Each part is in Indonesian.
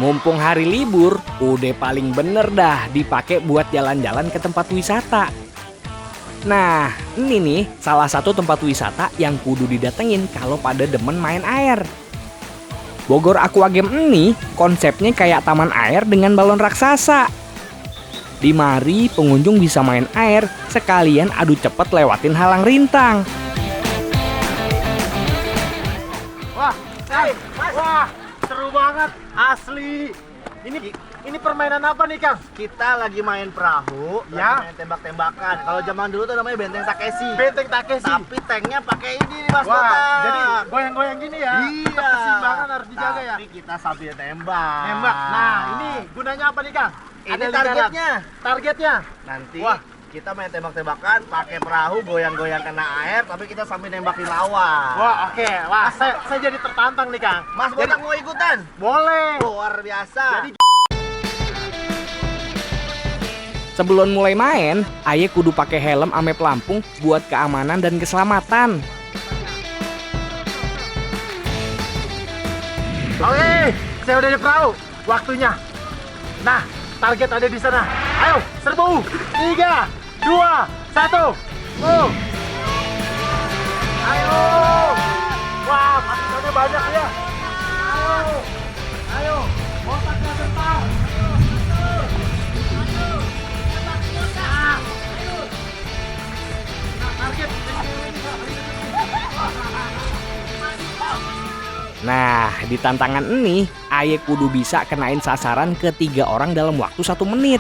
Mumpung hari libur, udah paling bener dah dipakai buat jalan-jalan ke tempat wisata. Nah, ini nih salah satu tempat wisata yang kudu didatengin kalau pada demen main air. Bogor Aquagame ini konsepnya kayak taman air dengan balon raksasa. Di mari pengunjung bisa main air sekalian adu cepet lewatin halang rintang. Wah, seru banget, asli. Ini permainan apa nih, Kang? Kita lagi main perahu, ya, lagi main tembak-tembakan. Kalau zaman dulu tuh namanya benteng Takeshi. Benteng Takeshi. Tapi tanknya pakai ini nih, Mas Wah, Botak. jadi goyang-goyang gini ya. Iya. Keseimbangan harus dijaga ya. Tapi kita sambil tembak. Nembak. Nah, ini gunanya apa nih, Kang? Ini Ada targetnya. Targetnya. Nanti Wah, kita main tembak-tembakan, pakai perahu, goyang-goyang kena air, tapi kita sambil nembakin lawan. wah, oke. Wah, saya jadi tertantang nih, Kang. Mas Botak mau ikutan? Boleh. Luar biasa. Jadi Sebelum mulai main, Aye kudu pakai helm ame pelampung buat keamanan dan keselamatan. oke, saya udah di perahu. Waktunya. Nah, target ada di sana. Ayo, serbu. 3, 2, 1. Go. Ayo. Wah, pasukannya banyak ya. Ayo. Ayo. Botaknya sebentar. Nah, target. Nah, di tantangan ini, Aye kudu bisa kenain sasaran ke 3 orang dalam waktu 1 menit.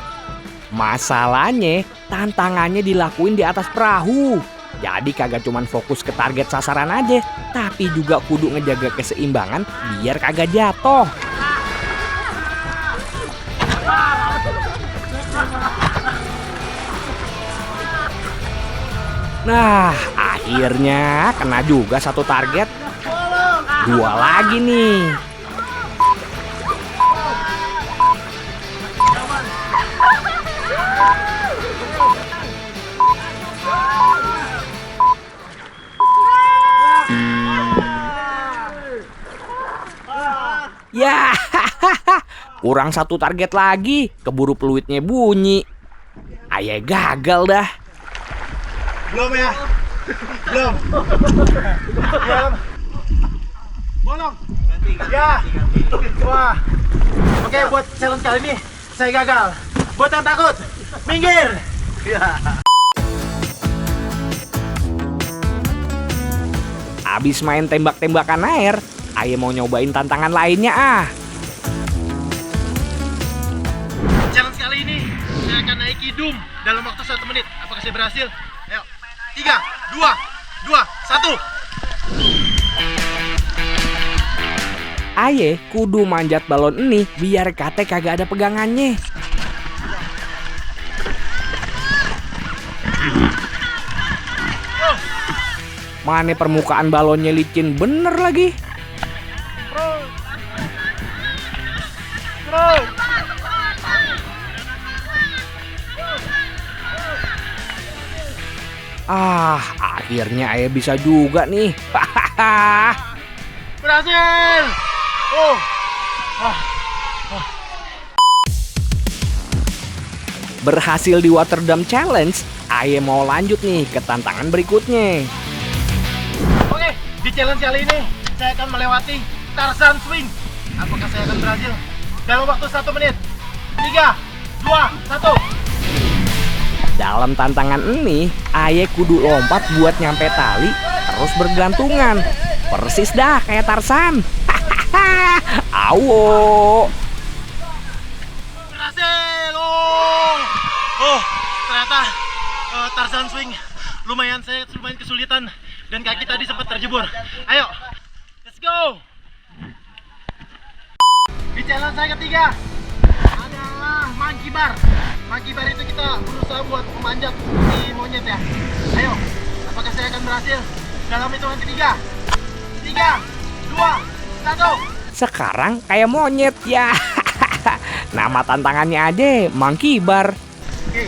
Masalahnya, tantangannya dilakuin di atas perahu. Jadi kagak cuman fokus ke target sasaran aja, tapi juga kudu ngejaga keseimbangan biar kagak jatuh. Nah, akhirnya kena juga 1 target. 2 lagi nih. Ya, kurang 1 target lagi. Keburu peluitnya bunyi. Ayah gagal dah. Belum ya? Belum. Bolong. Ya. Wah. Oke, buat challenge kali ini saya gagal. Buat yang takut, minggir. Abis main tembak-tembakan air, Aye mau nyobain tantangan lainnya ah. Challenge kali ini saya akan naiki Doom dalam waktu 1 menit. Apakah saya berhasil? Ayo. 3, 2, 1. Aye kudu manjat balon ini biar kate kagak ada pegangannya. Mana permukaan balonnya licin bener lagi. Ah, akhirnya Aye bisa juga nih. Berhasil. Berhasil di Water Dam Challenge, Aye mau lanjut nih ke tantangan berikutnya. Oke, di challenge kali ini saya akan melewati Tarzan Swing. Apakah saya akan berhasil? Dalam waktu 1 menit. 3, 2, 1. Dalam tantangan ini, Aye kudu lompat buat nyampe tali, terus bergelantungan. Persis dah kayak Tarzan. Awo. Berhasil. Ternyata Tarzan Swing saya lumayan kesulitan dan kaki tadi sempat terjebur. Ayo, let's go. Di challenge saya ketiga adalah monkey bar. Monkey bar itu kita berusaha buat memanjat di monyet ya. Ayo, apakah saya akan berhasil? Dalam hitungan ketiga. 3, 2, 1. Sekarang kayak monyet ya. Nama tantangannya aja Monkey Bar. Oke.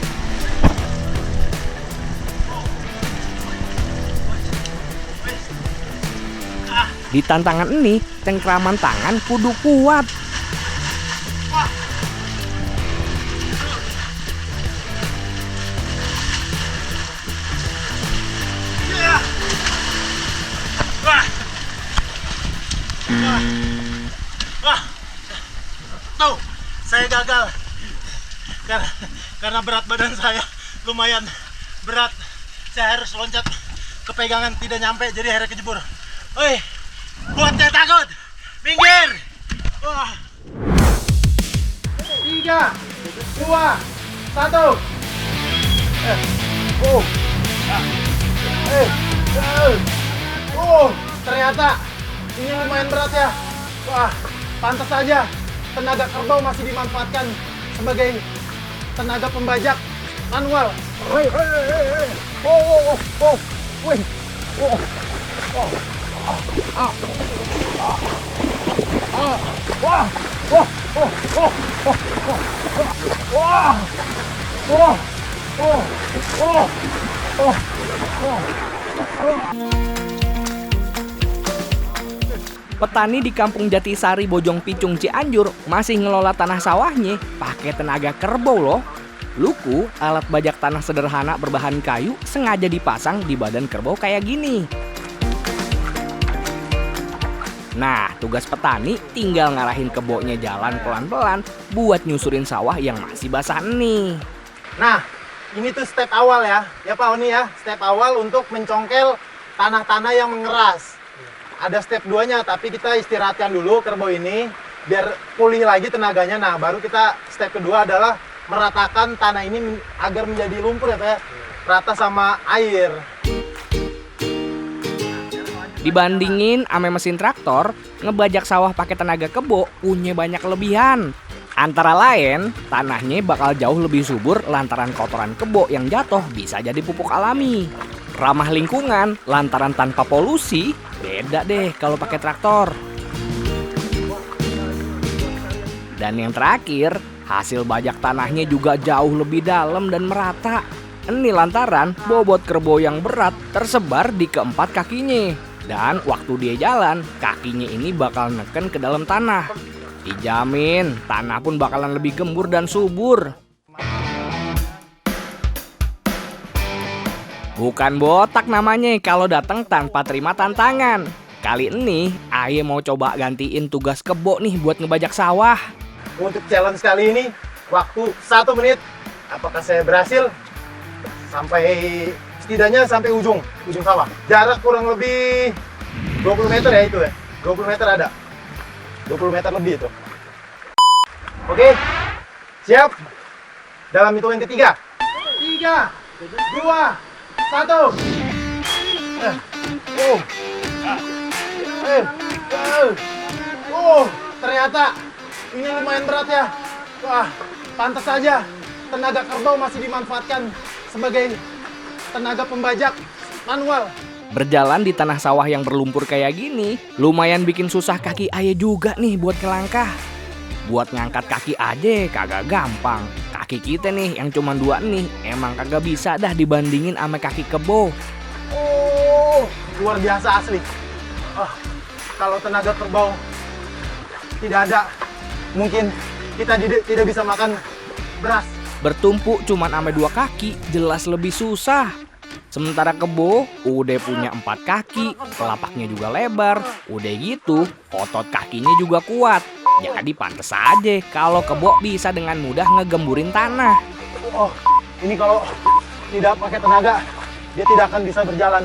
Di tantangan ini, cengkraman tangan kudu kuat. saya gagal karena berat badan saya lumayan berat. Saya harus loncat, kepegangan tidak nyampe, jadi akhirnya kejebur. Woi, buat saya takut, minggir. Wah. 3, 2, 1. Ternyata ini lumayan berat ya. Wah, pantas saja tenaga kerbau masih dimanfaatkan sebagai tenaga pembajak manual. Petani di Kampung Jatisari, Bojong Picung, Cianjur masih ngelola tanah sawahnya pakai tenaga kerbau loh. Luku, alat bajak tanah sederhana berbahan kayu, sengaja dipasang di badan kerbau kayak gini. Nah, tugas petani tinggal ngarahin kebaunya jalan pelan-pelan buat nyusurin sawah yang masih basah nih. Nah, ini tuh step awal ya Pak Oni ya. Step awal untuk mencongkel tanah-tanah yang mengeras. Ada step 2-nya, tapi kita istirahatkan dulu kerbau ini biar pulih lagi tenaganya. Nah, baru kita step kedua adalah meratakan tanah ini agar menjadi lumpur ya Pak ya. Rata sama air. Dibandingin ame mesin traktor, ngebajak sawah pakai tenaga kebo punya banyak kelebihan. Antara lain, tanahnya bakal jauh lebih subur lantaran kotoran kebo yang jatuh bisa jadi pupuk alami. Ramah lingkungan lantaran tanpa polusi, beda deh kalau pakai traktor. Dan yang terakhir, hasil bajak tanahnya juga jauh lebih dalam dan merata. Ini lantaran bobot kerbau yang berat tersebar di keempat kakinya. Dan waktu dia jalan, kakinya ini bakal neken ke dalam tanah. Dijamin, tanah pun bakalan lebih gembur dan subur. Bukan botak namanya kalau datang tanpa terima tantangan. Kali ini, Aye mau coba gantiin tugas kebo nih buat ngebajak sawah. Untuk challenge kali ini, waktu 1 menit. Apakah saya berhasil? Setidaknya sampai ujung sawah. Jarak kurang lebih 20 meter ya itu ya. 20 meter ada. 20 meter lebih itu. Oke, siap. Dalam hitungan ketiga. 3, 2, 1. Ternyata ini lumayan berat ya. Wah, pantas saja tenaga kerbau masih dimanfaatkan sebagai tenaga pembajak manual. Berjalan di tanah sawah yang berlumpur kayak gini, lumayan bikin susah kaki Aye juga nih buat ngelangkah. Buat ngangkat kaki aja kagak gampang. Kaki kita nih yang cuma 2 nih, emang kagak bisa dah dibandingin sama kaki kebo. Oh, luar biasa asli. Kalau tenaga kerbau tidak ada, mungkin kita tidak bisa makan beras. Bertumpuk cuman sama 2 kaki, jelas lebih susah. Sementara kebo udah punya 4 kaki, telapaknya juga lebar, udah gitu otot kakinya juga kuat. Jadi pantes aja kalau kebo bisa dengan mudah ngegemburin tanah. Oh, ini kalau tidak pakai tenaga, dia tidak akan bisa berjalan.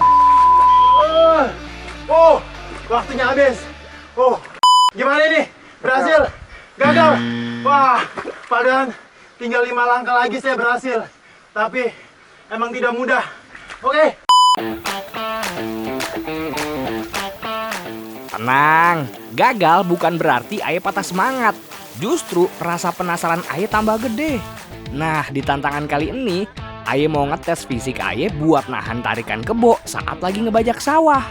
Waktunya habis. Gimana ini? Berhasil? Gagal? Wah, padahal tinggal 5 langkah lagi saya berhasil. Tapi emang tidak mudah. Oke. Tenang, gagal bukan berarti Aye patah semangat. Justru rasa penasaran Aye tambah gede. Nah, di tantangan kali ini, Aye mau ngetes fisik Aye buat nahan tarikan kebo saat lagi ngebajak sawah.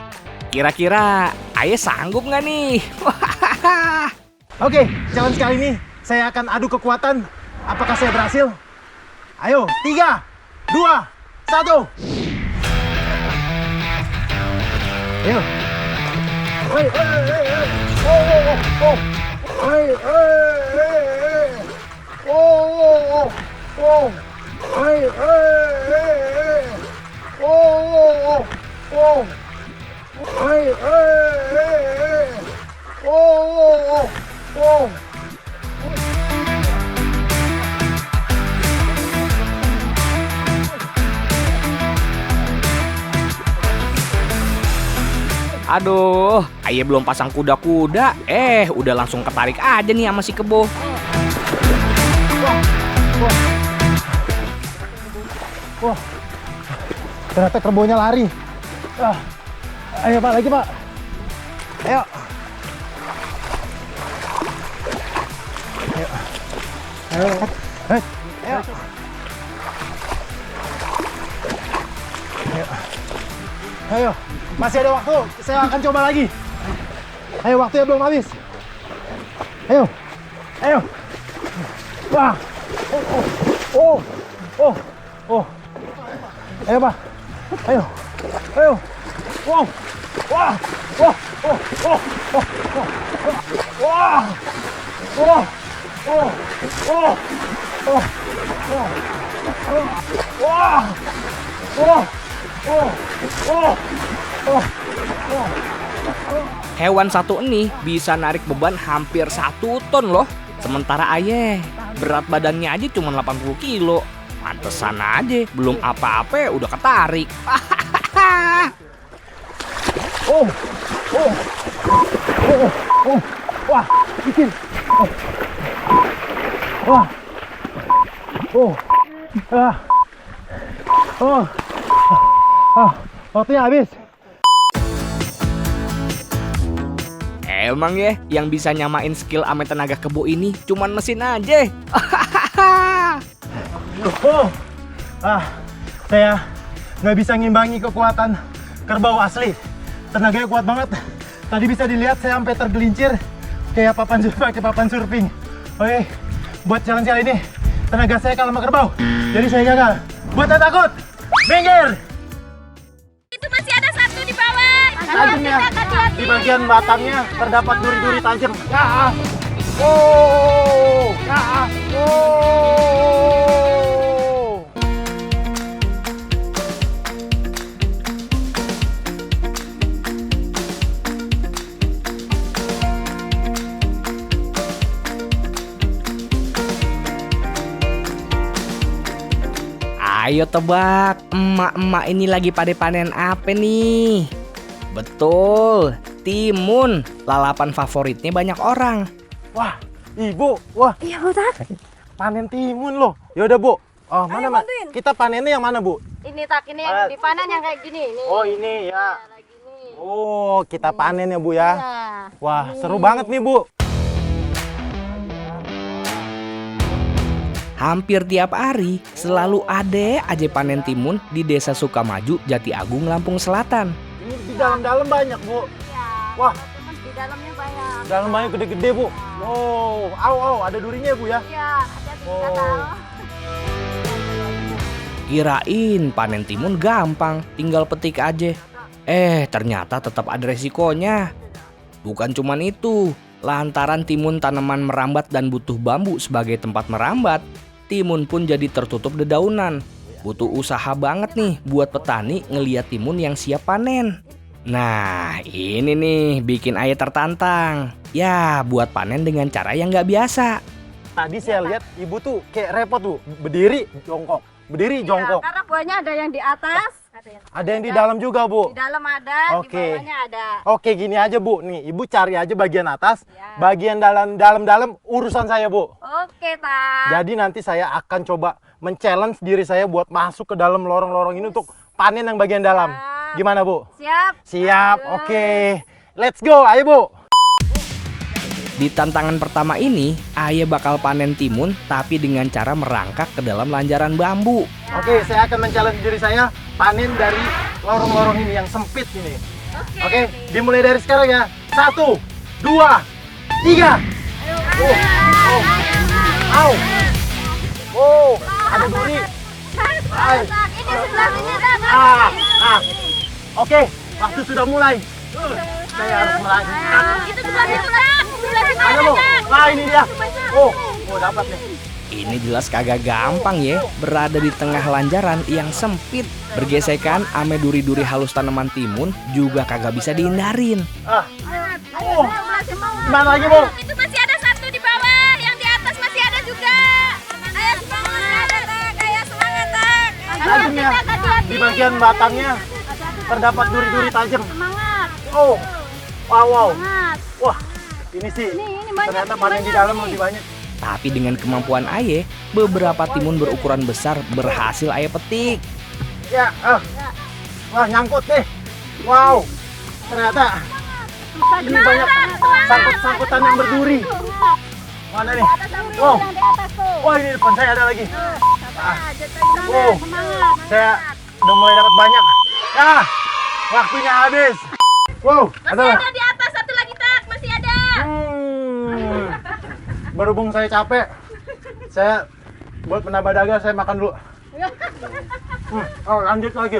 Kira-kira Aye sanggup nggak nih? Oke, challenge kali ini saya akan adu kekuatan. Apakah saya berhasil? Ayo, 3, 2, 1. Ayo. Aduh, Aye belum pasang kuda-kuda. Udah langsung ketarik aja nih sama si Kebo. Wah, ternyata kerbonya lari. Ayo Pak, lagi Pak. Ayo. Ayo. Ayo. Ayo. Ayo. Ayo. Masih ada waktu. Saya akan coba lagi. Ayo, waktunya belum habis. Ayo. Ayo. Wah. Oh. Ayo Pak. Ayo. Ayo. Wow. Wah. Wah. Oh. Oh. Oh. Wah. Oh. Oh. Oh. Oh. Oh. Wah. Oh. Oh. Oh. Oh. Oh. Hewan satu ini bisa narik beban hampir 1 ton loh. Sementara Aye berat badannya aja cuma 80 kilo. Pantesan aja, belum apa-apa udah ketarik. Oh. Oh. Oh. Oh. Wah, bikin. Oh. Wah. Oh. Oh. Waktunya habis. Emang ya, yang bisa nyamain skill ame tenaga kebo ini cuman mesin aja. Oh. Saya nggak bisa ngimbangi kekuatan kerbau asli. Tenaganya kuat banget. Tadi bisa dilihat saya sampai tergelincir kayak papan surfing. Oke, buat challenge kali ini tenaga saya kalah sama kerbau. Jadi saya gagal. Buat yang takut, minggir. Itu masih ada satu di bawah. Tajamnya Hati-hati. di bagian batangnya terdapat duri-duri tajam. Oh. Ayo tebak, emak-emak ini lagi pada panen apa nih? Betul, timun. Lalapan favoritnya banyak orang. Wah, Ibu, wah Iya, Bu Tat. panen timun loh. Yaudah Bu, mana Mak? bantuin. Kita panennya yang mana Bu? Ini tak ini yang dipanen yang kayak gini. Ini. Oh ini ya. Lagi nih. Oh kita panen ya Bu ya. Nah, Wah seru banget nih Bu. Hampir tiap hari selalu ada aja panen timun di Desa Sukamaju, Jati Agung, Lampung Selatan. Ini di dalam-dalam banyak Bu. iya. Wah. Cuman di dalamnya banyak. Dalam banyak gede-gede Bu. Oh, au ada durinya Bu ya. Iya, hati-hati Oh. gatal. Kirain panen timun gampang, tinggal petik aja. Ternyata tetap ada resikonya. Bukan cuman itu, lantaran timun tanaman merambat dan butuh bambu sebagai tempat merambat, timun pun jadi tertutup dedaunan. Butuh usaha banget nih buat petani ngeliat timun yang siap panen. Nah, ini nih bikin Aye tertantang. Ya, buat panen dengan cara yang nggak biasa. Tadi saya lihat Ibu tuh kayak repot Bu. Berdiri jongkok. Berdiri Iya, jongkok. karena buahnya ada yang di atas, Ada yang di dalam juga Bu. di dalam ada, Oke. di bawahnya ada. Oke gini aja Bu. Nih Ibu cari aja bagian atas. Ya. Bagian dalam urusan saya Bu. Oke, Tak. Jadi nanti saya akan coba men-challenge diri saya buat masuk ke dalam lorong-lorong ini untuk panen yang bagian dalam. Siap. Gimana Bu? Siap. Siap, Ayo. oke. Let's go, ayo Bu. Di tantangan pertama ini, Aye bakal panen timun tapi dengan cara merangkak ke dalam lanjaran bambu. Oke, saya akan men-challenge diri saya panen dari lorong-lorong ini yang sempit ini. Oke, dimulai dari sekarang ya. 1, 2, 3. Au. Oh, ada duri. Hai. Ini sebelah sini, Tak. Oke, waktu sudah mulai. Saya harus meraih. Itu sebelah sini, Tak. Sebelah sini. Ada Bu. Nah, ini dia. Oh, dapat nih. Ini jelas kagak gampang ya, berada di tengah lanjaran yang sempit. Bergesekan ame duri-duri halus tanaman timun juga kagak bisa dihindarin. Gimana lagi Bu? Itu masih ada satu di bawah, yang di atas masih ada juga. Ayo semangat, Tak. Ayo semangat, Tak. Tajamnya di bagian batangnya terdapat duri-duri tajam. Semangat. Oh, wow. Semangat. Wah, ini sih Ini banyak. ternyata ini panen di banyak dalam nih. lebih banyak. Tapi dengan kemampuan Aye, beberapa timun berukuran besar berhasil Aye petik. Ya, wah nyangkut deh. Wow, ternyata ini banyak sangkut-sangkutan yang berduri. Mana nih? Wow, Yang di atas tuh. wah ini depan saya ada lagi. Wow. Semangat. Saya udah mulai dapat banyak. Ya, waktunya habis. Wow, ada lah. Ada di atas satu lagi tak, masih ada. Berhubung saya capek, saya buat menambah dagang saya makan dulu. Oh, lanjut lagi.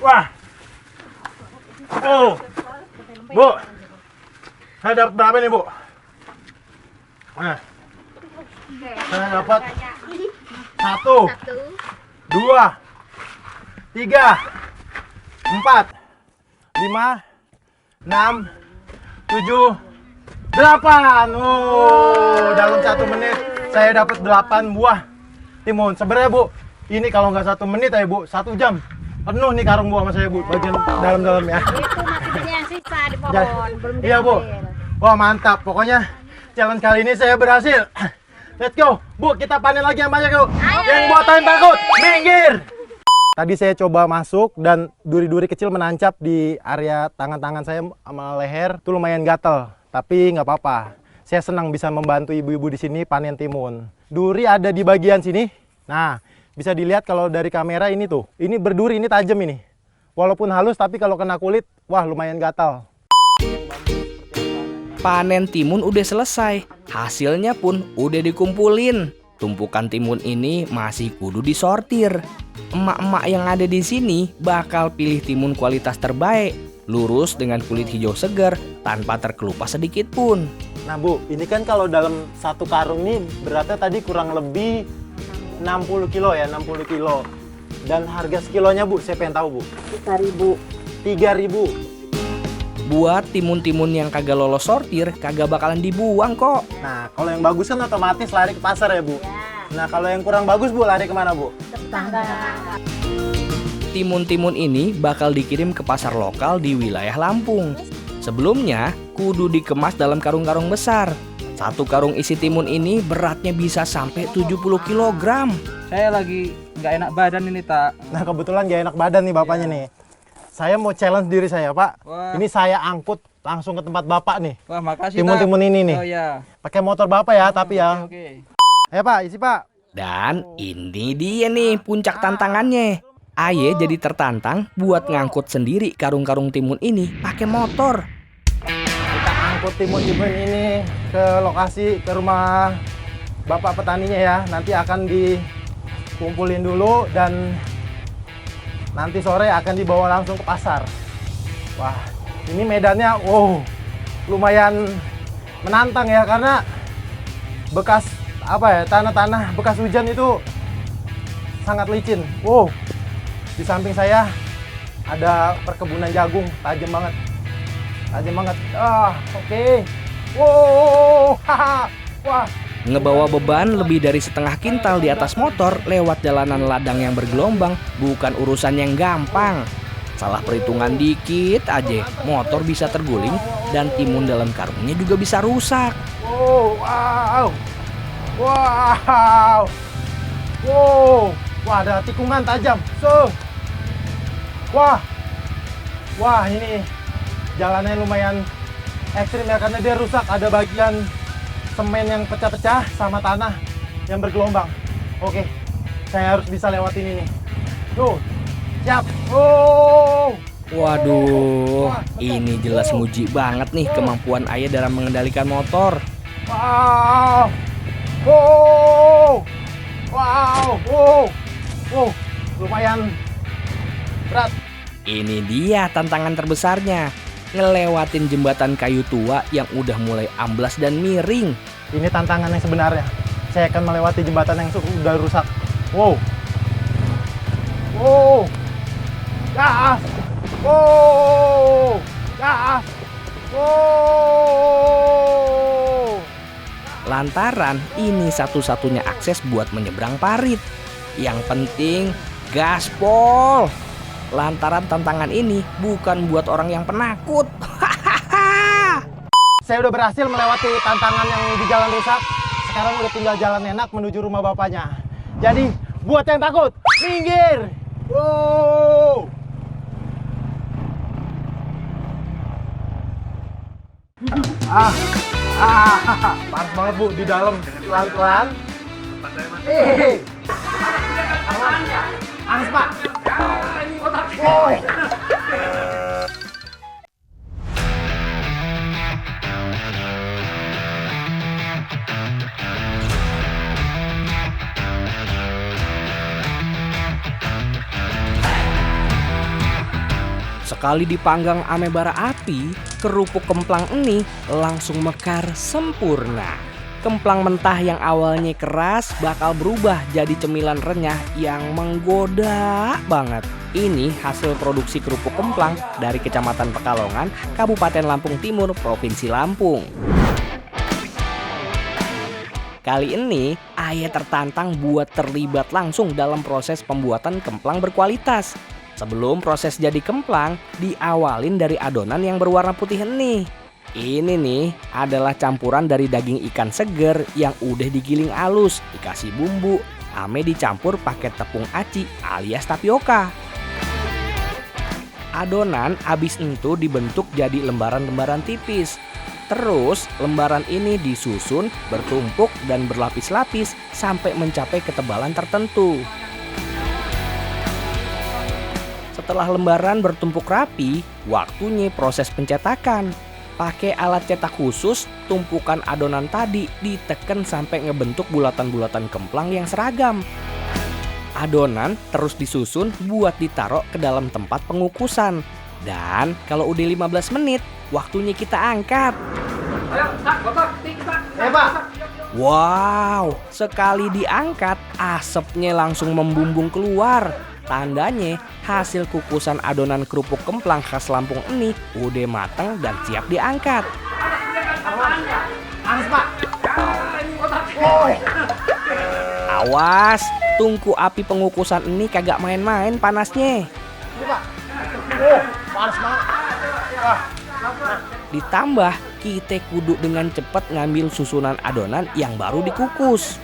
Wah. Oh. Bu. Saya dapat berapa nih, Bu? Saya dapat 1, 2, 3, 4, 5, 6, 7, 8. Oh, dalam 1 menit saya dapat 8 buah timun. Sebenarnya, Bu, ini kalau nggak 1 menit ya, Bu, 1 jam penuh nih karung buah sama saya, Bu, bagian dalam-dalam ya. Itu masih banyak yang sisa di pohon, belum Iya, Bu. diambil. Wah, mantap. Pokoknya challenge kali ini saya berhasil. Let's go. Bu, kita panen lagi yang banyak, yuk. Yang buatan takut, minggir. Tadi saya coba masuk dan duri-duri kecil menancap di area tangan-tangan saya sama leher. Itu lumayan gatel, tapi nggak apa-apa. Saya senang bisa membantu ibu-ibu di sini panen timun. Duri ada di bagian sini. Nah, bisa dilihat kalau dari kamera ini tuh. Ini berduri, ini tajam ini. Walaupun halus, tapi kalau kena kulit, wah lumayan gatal. Panen timun udah selesai, hasilnya pun udah dikumpulin. Tumpukan timun ini masih kudu disortir. Emak-emak yang ada di sini bakal pilih timun kualitas terbaik, lurus dengan kulit hijau segar tanpa terkelupas sedikit pun. Nah, Bu, ini kan kalau dalam 1 karung ini beratnya tadi kurang lebih 60 kilo ya, 60 kilo. Dan harga sekilonya, Bu, saya pengen tahu, Bu. 3.000. 3.000. Buat timun-timun yang kagak lolos sortir, kagak bakalan dibuang kok. Nah, kalau yang bagus kan otomatis lari ke pasar ya, Bu. Nah, kalau yang kurang bagus, Bu, lari kemana, Bu? Timun-timun ini bakal dikirim ke pasar lokal di wilayah Lampung. Sebelumnya, kudu dikemas dalam karung-karung besar. 1 karung isi timun ini beratnya bisa sampai 70 kg. Saya lagi nggak enak badan ini, tak. Nah, kebetulan gak enak badan nih bapaknya nih. Saya mau challenge diri saya, Pak. Wah. Ini saya angkut langsung ke tempat Bapak nih. Wah, makasih, Timun-timun Tak. ini nih. Oh ya. Pakai motor Bapak ya, tapi ya. Oke. Ayo, Pak, isi, Pak. Dan ini dia nih puncak tantangannya. Aye jadi tertantang buat ngangkut sendiri karung-karung timun ini pakai motor. Kita angkut timun-timun ini ke lokasi, ke rumah Bapak petaninya ya. Nanti akan dikumpulin dulu dan nanti sore akan dibawa langsung ke pasar. Wah, ini medannya lumayan menantang ya, karena bekas tanah-tanah bekas hujan itu sangat licin. Di samping saya ada perkebunan jagung, tajam banget. Oke. Wah. Ngebawa beban lebih dari setengah kintal di atas motor lewat jalanan ladang yang bergelombang bukan urusan yang gampang. Salah perhitungan dikit aja, motor bisa terguling dan timun dalam karungnya juga bisa rusak. Wah, ada tikungan tajam. Wah, ini jalannya lumayan ekstrim ya, karena dia rusak. Ada bagian semen yang pecah-pecah sama tanah yang bergelombang. Oke, saya harus bisa lewatin ini. Tuh, siap. Waduh, ini jelas nguji banget nih kemampuan Ayah dalam mengendalikan motor. Lumayan berat. Ini dia tantangan terbesarnya, ngelewatin jembatan kayu tua yang udah mulai amblas dan miring. Ini tantangan yang sebenarnya. Saya akan melewati jembatan yang sudah rusak. Gas. Gas. Lantaran ini satu-satunya akses buat menyeberang parit. Yang penting gaspol. lantaran tantangan ini bukan buat orang yang penakut. Saya udah berhasil melewati tantangan yang di jalan rusak. Sekarang udah tinggal jalan enak menuju rumah bapaknya. Jadi, buat yang takut, minggir! Wow! Panas banget Bu, di dalam. Pelan-pelan. Panas Pak. Wow. Sekali dipanggang ame bara api, kerupuk kemplang ini langsung mekar sempurna. Kemplang mentah yang awalnya keras bakal berubah jadi cemilan renyah yang menggoda banget. Ini hasil produksi kerupuk kemplang dari Kecamatan Pekalongan, Kabupaten Lampung Timur, Provinsi Lampung. Kali ini, Aye tertantang buat terlibat langsung dalam proses pembuatan kemplang berkualitas. Sebelum proses jadi kemplang, diawalin dari adonan yang berwarna putih nih. Ini nih adalah campuran dari daging ikan seger yang udah digiling halus, dikasih bumbu, ame dicampur pakai tepung aci alias tapioka. Adonan abis itu dibentuk jadi lembaran-lembaran tipis. Terus lembaran ini disusun, bertumpuk dan berlapis-lapis sampai mencapai ketebalan tertentu. Setelah lembaran bertumpuk rapi, waktunya proses pencetakan. Pakai alat cetak khusus, tumpukan adonan tadi ditekan sampai ngebentuk bulatan-bulatan kemplang yang seragam. Adonan terus disusun buat ditaruh ke dalam tempat pengukusan. Dan kalau udah 15 menit, waktunya kita angkat. Pak. Wow, sekali diangkat, asapnya langsung membumbung keluar. Tandanya hasil kukusan adonan kerupuk kemplang khas Lampung ini udah matang dan siap diangkat. Panas Pak. Awas, tungku api pengukusan ini kagak main-main panasnya. Ini Pak. Panas banget. Ditambah, kita kudu dengan cepat ngambil susunan adonan yang baru dikukus.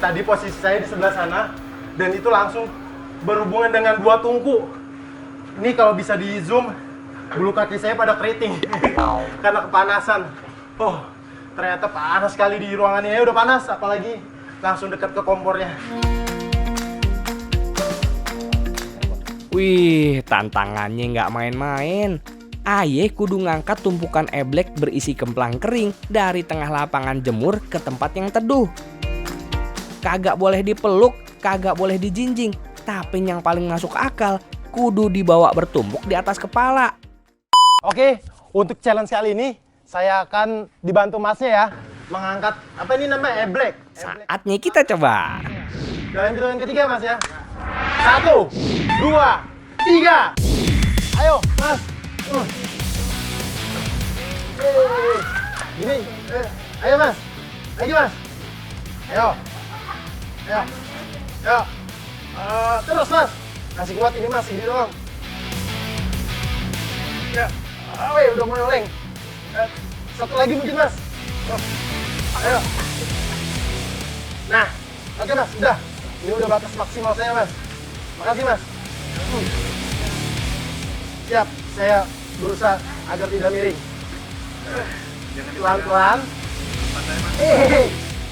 Tadi posisi saya di sebelah sana dan itu langsung berhubungan dengan dua tungku. Ini kalau bisa di zoom, bulu kaki saya pada keriting karena kepanasan. Ternyata panas sekali di ruangannya. Ya udah panas, apalagi langsung dekat ke kompornya. Wih, tantangannya nggak main-main. Aye kudu ngangkat tumpukan eblek berisi kemplang kering dari tengah lapangan jemur ke tempat yang teduh. Kagak boleh dipeluk, kagak boleh dijinjing, tapi yang paling masuk akal, kudu dibawa bertumpuk di atas kepala. Oke, untuk challenge kali ini saya akan dibantu Masnya ya mengangkat apa ini namanya eblek. Saatnya kita coba. Dalam hitungan ketiga Mas ya. 1, 2, 3. Ayo Mas. Gini. Ayo Mas. Lagi Mas. Ayo. Terus Mas. Kasih kuat ini Mas, ini doang. Ya. Udah mulai oleng. Satu lagi mungkin Mas. Ayo. Nah, oke Mas, udah. Ini udah batas maksimal saya Mas. Makasih Mas. Siap, saya berusaha agar tidak miring. Pelan-pelan.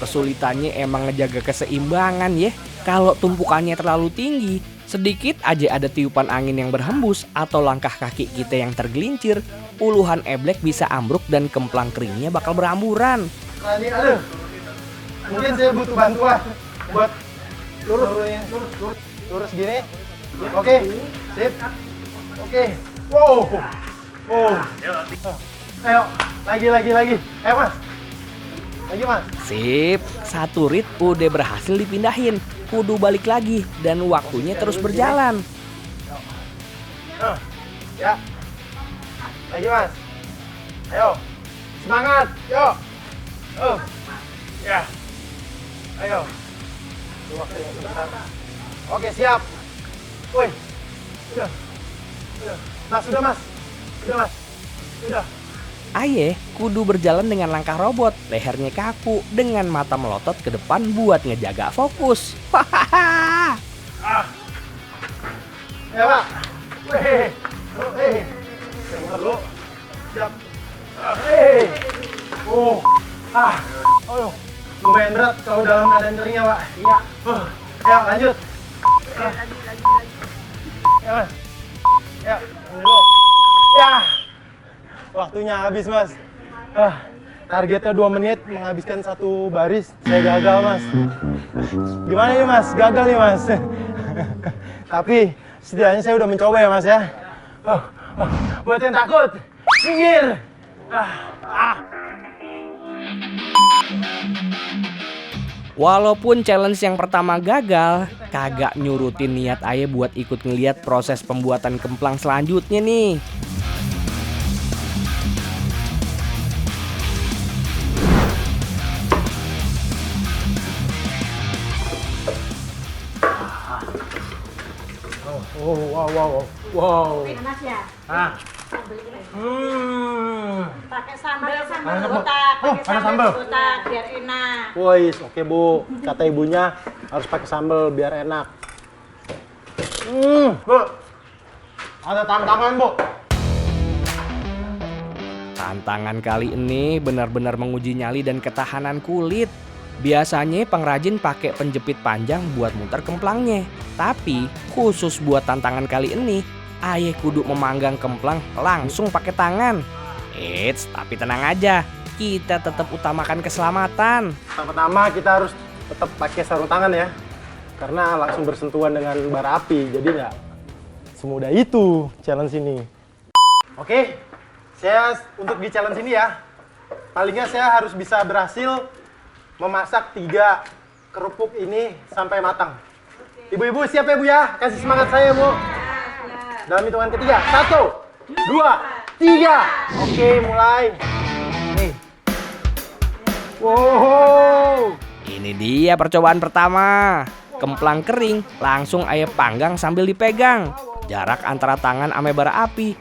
Kesulitannya emang ngejaga keseimbangan ya. Kalau tumpukannya terlalu tinggi, sedikit aja ada tiupan angin yang berhembus atau langkah kaki kita yang tergelincir, puluhan eblek bisa ambruk dan kemplang keringnya bakal beramburan. Nah, ini mungkin saya butuh bantuan buat lurus gini. Oke, sip. Oke. Wow. Ayo, lagi. Ayo Mas. Lagi Mas. Sip, satu rit udah berhasil dipindahin. Kudu balik lagi dan waktunya terus berjalan. Ya. Lagi Mas. Ayo. Semangat. Yuk. Ya. Ayo. Waktu yang sebentar. Oke, siap. Woi. Sudah. Mas, sudah Mas. Sudah Mas. Sudah. Aye kudu berjalan dengan langkah robot, lehernya kaku, dengan mata melotot ke depan buat ngejaga fokus. Hahaha. Ya Pak. Weh. Yang perlu. Siap. Oh. Aduh. Lumayan berat kalau dalam keadaan keringnya Pak. Iya. Ya lanjut. Lagi. Ya Mas. Ya. Dulu. Ya. Waktunya habis Mas. Targetnya 2 menit menghabiskan 1 baris. Saya gagal Mas. Gimana nih Mas? Gagal nih Mas. Tapi setidaknya saya udah mencoba ya Mas ya. Buat yang takut, minggir. Walaupun challenge yang pertama gagal, kagak nyurutin niat Aye buat ikut ngeliat proses pembuatan kemplang selanjutnya nih. Wow. Panas ya? Pakai sambal otak, ada sambal. otak biar enak. Woi, oke Bu. Kata ibunya harus pakai sambal biar enak. Bu. Ada tantangan, Bu. Tantangan kali ini benar-benar menguji nyali dan ketahanan kulit. Biasanya pengrajin pakai penjepit panjang buat muter kemplangnya. Tapi khusus buat tantangan kali ini, Aye kudu memanggang kemplang langsung pakai tangan. Eits, tapi tenang aja, kita tetap utamakan keselamatan. Pertama kita harus tetap pakai sarung tangan ya. Karena langsung bersentuhan dengan bara api. Jadi nggak semudah itu challenge ini. Oke, saya untuk di challenge ini ya, palingnya saya harus bisa berhasil memasak 3 kerupuk ini sampai matang. Ibu-ibu siap ya Bu ya? Kasih semangat saya Bu. Dalam hitungan ketiga, 1, 2, 3. Oke, mulai. Nih. Wow. Ini dia percobaan pertama. Kemplang kering langsung Aye panggang sambil dipegang. Jarak antara tangan ame bara api.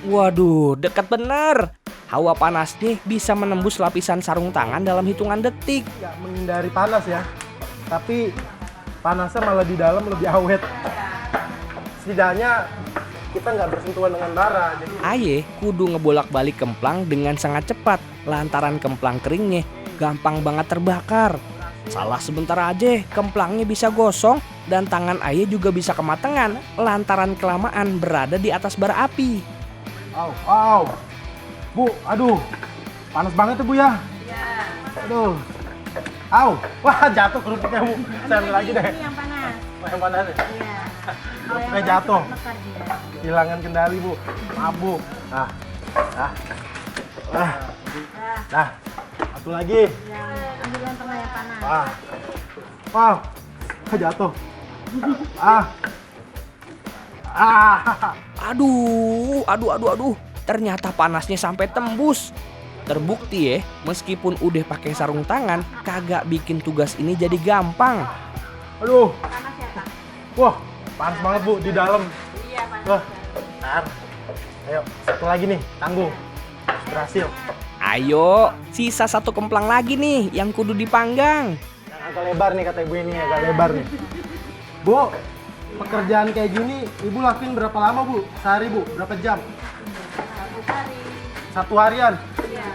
Waduh, dekat bener. Hawa panasnya bisa menembus lapisan sarung tangan dalam hitungan detik. Nggak menghindari panas ya, tapi panasnya malah di dalam lebih awet. Setidaknya kita nggak bersentuhan dengan bara. Jadi Aye kudu ngebolak-balik kemplang dengan sangat cepat lantaran kemplang keringnya gampang banget terbakar. Salah sebentar aja kemplangnya bisa gosong dan tangan Aye juga bisa kematangan lantaran kelamaan berada di atas bara api. Au. Bu, aduh. Panas banget ya Bu ya? Iya. Aduh. Au. Wah, jatuh kerupuknya Bu. Saya ambil lagi deh. Ini yang panas. Oh, yang panas ya? Iya. Kerupuknya jatuh. Mekar dia. Kehilangan kendali Bu. Maaf Bu. Nah. Satu lagi. Ya, ambil yang tengah yang panas. Wow. Jatuh. Aduh. Ternyata panasnya sampai tembus. Terbukti ya, meskipun udah pakai sarung tangan, kagak bikin tugas ini jadi gampang. Aduh. Panas ya, Pak? Wah, panas banget Bu di dalam. Iya, panas. Wah. Bentar. Ayo, satu lagi nih, tangguh. Berhasil. Ayo, sisa 1 kemplang lagi nih yang kudu dipanggang. Yang agak lebar nih kata Ibu ini, agak lebar nih. Bu, pekerjaan kayak gini Ibu lakuin berapa lama Bu? Sehari Bu? Berapa jam? 1 hari. 1 harian? Iya.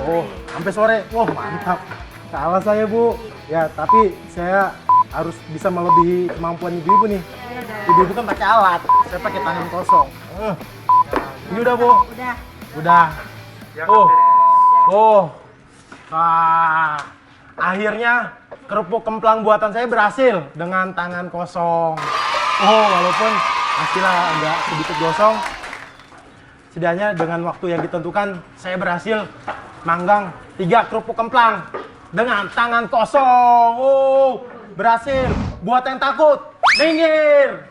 Oh, sampai sore. Wah, mantap. Salah saya Bu. Ya, tapi saya harus bisa melebihi kemampuan ibu-ibu nih. Ibu-ibu kan pakai alat, saya pakai tangan kosong. Ini udah Bu? Udah. Nah, akhirnya kerupuk kemplang buatan saya berhasil dengan tangan kosong. Walaupun hasilnya agak sedikit gosong, setidaknya dengan waktu yang ditentukan saya berhasil manggang 3 kerupuk kemplang dengan tangan kosong. Berhasil. Buat yang takut, minggir.